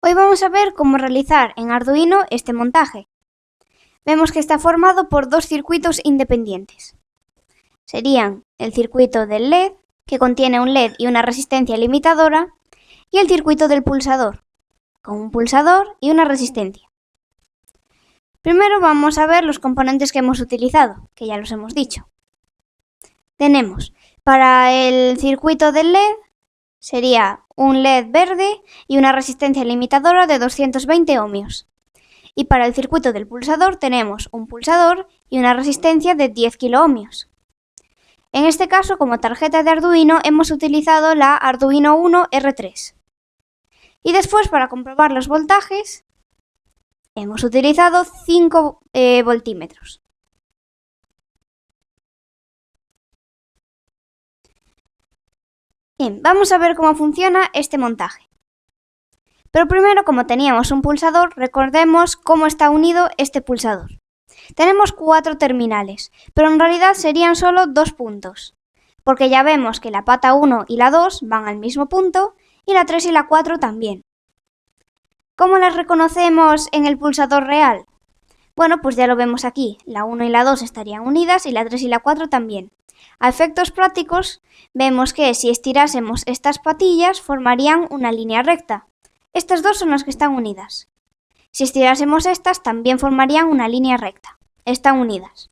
Hoy vamos a ver cómo realizar en Arduino este montaje. Vemos que está formado por dos circuitos independientes. Serían el circuito del LED, que contiene un LED y una resistencia limitadora, y el circuito del pulsador, con un pulsador y una resistencia. Primero vamos a ver los componentes que hemos utilizado, que ya los hemos dicho. Tenemos para el circuito del LED, sería un LED verde y una resistencia limitadora de 220 ohmios. Y para el circuito del pulsador tenemos un pulsador y una resistencia de 10 kiloohmios. En este caso, como tarjeta de Arduino, hemos utilizado la Arduino Uno R3. Y después, para comprobar los voltajes, hemos utilizado 5 voltímetros. Bien, vamos a ver cómo funciona este montaje. Pero primero, como teníamos un pulsador, recordemos cómo está unido este pulsador. Tenemos 4 terminales, pero en realidad serían solo 2 puntos, porque ya vemos que la pata 1 y la 2 van al mismo punto y la 3 y la 4 también. ¿Cómo las reconocemos en el pulsador real? Bueno, pues ya lo vemos aquí, la 1 y la 2 estarían unidas y la 3 y la 4 también. A efectos prácticos, vemos que si estirásemos estas patillas formarían una línea recta. Estas dos son las que están unidas. Si estirásemos estas, también formarían una línea recta. Están unidas.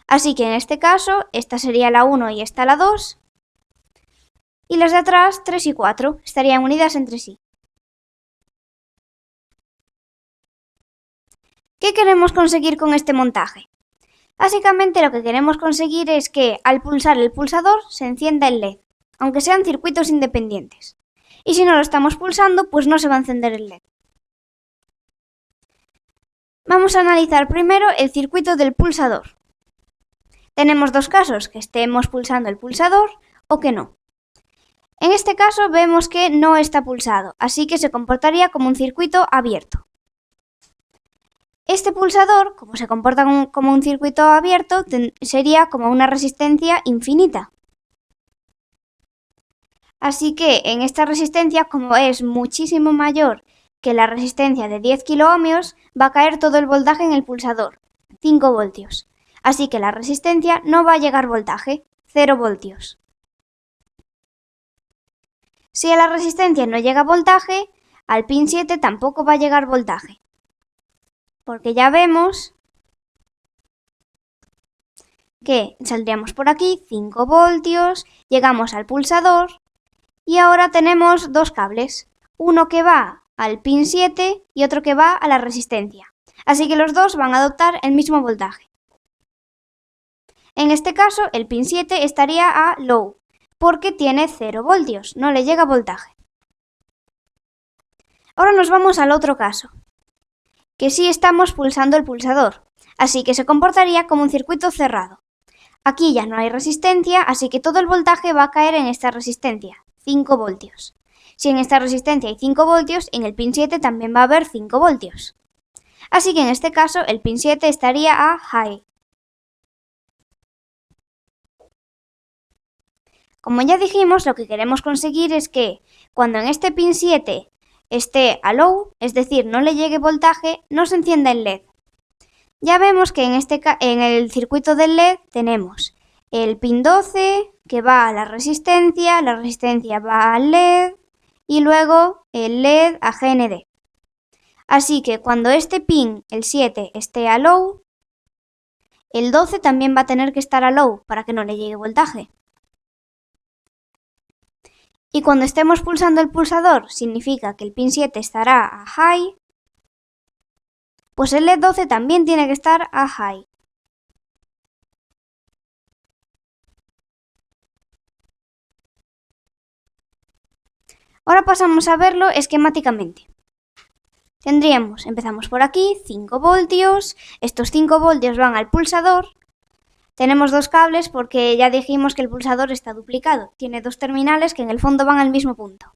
Así que en este caso, esta sería la 1 y esta la 2. Y las de atrás, 3 y 4, estarían unidas entre sí. ¿Qué queremos conseguir con este montaje? Básicamente lo que queremos conseguir es que al pulsar el pulsador se encienda el LED, aunque sean circuitos independientes. Y si no lo estamos pulsando, pues no se va a encender el LED. Vamos a analizar primero el circuito del pulsador. Tenemos dos casos, que estemos pulsando el pulsador o que no. En este caso vemos que no está pulsado, así que se comportaría como un circuito abierto. Este pulsador, como se comporta como un circuito abierto, sería como una resistencia infinita. Así que en esta resistencia, como es muchísimo mayor que la resistencia de 10 kiloohmios, va a caer todo el voltaje en el pulsador, 5 voltios. Así que la resistencia no va a llegar voltaje, 0 voltios. Si a la resistencia no llega voltaje, al pin 7 tampoco va a llegar voltaje. Porque ya vemos que saldríamos por aquí 5 voltios, llegamos al pulsador y ahora tenemos dos cables, uno que va al pin 7 y otro que va a la resistencia. Así que los dos van a adoptar el mismo voltaje. En este caso, el pin 7 estaría a low, porque tiene 0 voltios, no le llega voltaje. Ahora nos vamos al otro caso, que sí estamos pulsando el pulsador, así que se comportaría como un circuito cerrado. Aquí ya no hay resistencia, así que todo el voltaje va a caer en esta resistencia, 5 voltios. Si en esta resistencia hay 5 voltios, en el pin 7 también va a haber 5 voltios. Así que en este caso el pin 7 estaría a high. Como ya dijimos, lo que queremos conseguir es que cuando en este pin 7 esté a low, es decir, no le llegue voltaje, no se encienda el LED. Ya vemos que en el circuito del LED tenemos el pin 12 que va a la resistencia va al LED y luego el LED a GND. Así que cuando este pin, el 7, esté a low, el 12 también va a tener que estar a low para que no le llegue voltaje. Y cuando estemos pulsando el pulsador, significa que el pin 7 estará a high, pues el LED 12 también tiene que estar a high. Ahora pasamos a verlo esquemáticamente. Empezamos por aquí, 5 voltios, estos 5 voltios van al pulsador. Tenemos dos cables porque ya dijimos que el pulsador está duplicado, tiene dos terminales que en el fondo van al mismo punto.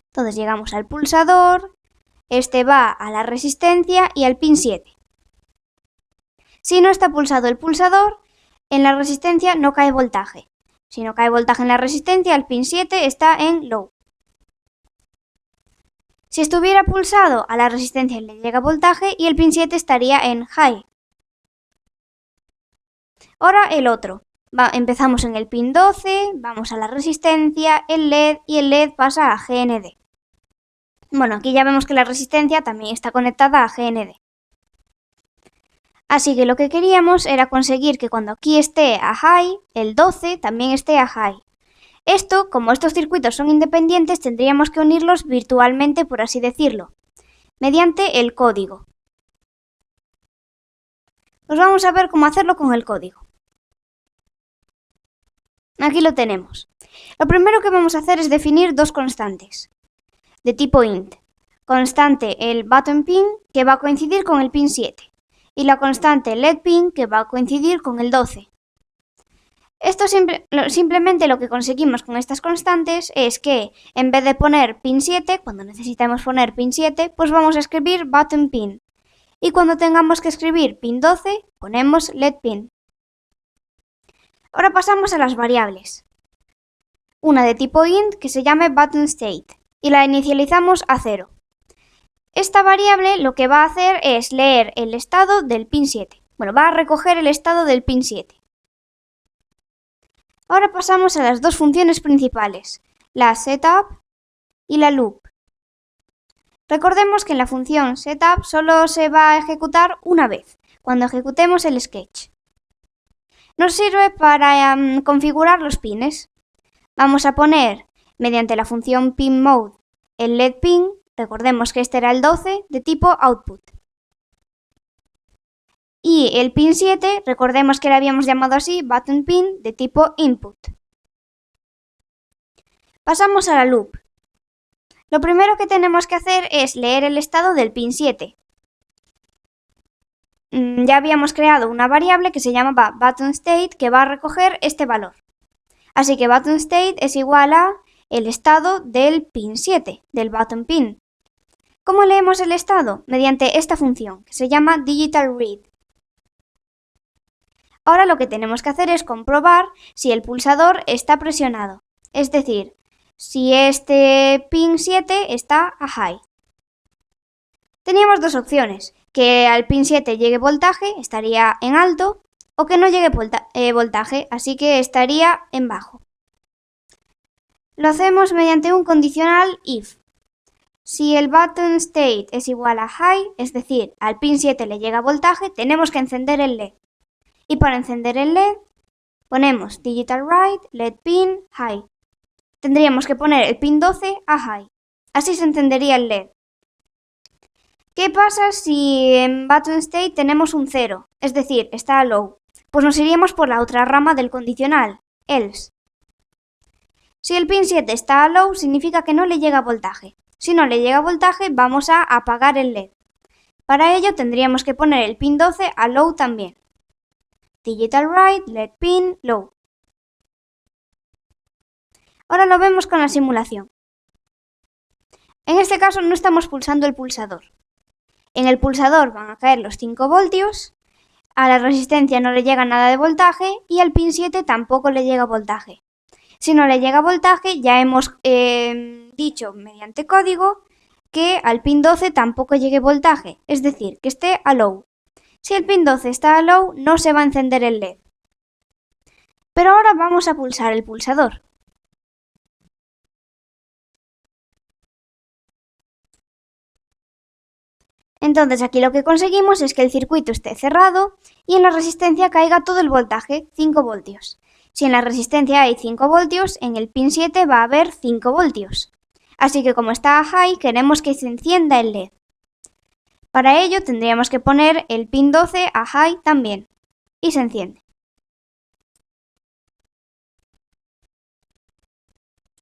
Entonces llegamos al pulsador, este va a la resistencia y al pin 7. Si no está pulsado el pulsador, en la resistencia no cae voltaje. Si no cae voltaje en la resistencia, el pin 7 está en low. Si estuviera pulsado, a la resistencia le llega voltaje y el pin 7 estaría en high. Ahora el otro. Empezamos en el pin 12, vamos a la resistencia, el LED y el LED pasa a GND. Bueno, aquí ya vemos que la resistencia también está conectada a GND. Así que lo que queríamos era conseguir que cuando aquí esté a high, el 12 también esté a high. Esto, como estos circuitos son independientes, tendríamos que unirlos virtualmente, por así decirlo, mediante el código. Pues vamos a ver cómo hacerlo con el código. Aquí lo tenemos. Lo primero que vamos a hacer es definir dos constantes de tipo int. Constante el button pin, que va a coincidir con el pin 7, y la constante LED pin, que va a coincidir con el 12. Esto simplemente lo que conseguimos con estas constantes es que en vez de poner pin 7, cuando necesitamos poner pin 7, pues vamos a escribir button pin. Y cuando tengamos que escribir pin 12, ponemos LED pin. Ahora pasamos a las variables. Una de tipo int que se llame button state y la inicializamos a 0. Esta variable lo que va a hacer es leer el estado del pin 7. Bueno, va a recoger el estado del pin 7. Ahora pasamos a las dos funciones principales, la setup y la loop. Recordemos que en la función setup solo se va a ejecutar una vez, cuando ejecutemos el sketch. Nos sirve para configurar los pines. Vamos a poner, mediante la función pinMode, el LED pin, recordemos que este era el 12, de tipo output. Y el pin 7, recordemos que le habíamos llamado así, button pin, de tipo input. Pasamos a la loop. Lo primero que tenemos que hacer es leer el estado del pin 7. Ya habíamos creado una variable que se llamaba buttonState que va a recoger este valor. Así que buttonState es igual a el estado del pin 7, del button pin. ¿Cómo leemos el estado? Mediante esta función que se llama digitalRead. Ahora lo que tenemos que hacer es comprobar si el pulsador está presionado, es decir, si este pin 7 está a high. Teníamos dos opciones, que al pin 7 llegue voltaje, estaría en alto, o que no llegue voltaje, así que estaría en bajo. Lo hacemos mediante un condicional if. Si el button state es igual a high, es decir, al pin 7 le llega voltaje, tenemos que encender el LED. Y para encender el LED, ponemos digitalWrite LED pin high. Tendríamos que poner el pin 12 a high. Así se encendería el LED. ¿Qué pasa si en button state tenemos un 0? Es decir, está a low. Pues nos iríamos por la otra rama del condicional, else. Si el pin 7 está a low, significa que no le llega voltaje. Si no le llega voltaje, vamos a apagar el LED. Para ello tendríamos que poner el pin 12 a low también. digitalWrite LED pin low. Ahora lo vemos con la simulación. En este caso no estamos pulsando el pulsador. En el pulsador van a caer los 5 voltios, a la resistencia no le llega nada de voltaje y al pin 7 tampoco le llega voltaje. Si no le llega voltaje, ya hemos dicho mediante código que al pin 12 tampoco llegue voltaje, es decir, que esté a low. Si el pin 12 está a low, no se va a encender el LED. Pero ahora vamos a pulsar el pulsador. Entonces aquí lo que conseguimos es que el circuito esté cerrado y en la resistencia caiga todo el voltaje, 5 voltios. Si en la resistencia hay 5 voltios, en el pin 7 va a haber 5 voltios. Así que como está a high, queremos que se encienda el LED. Para ello tendríamos que poner el pin 12 a high también. Y se enciende.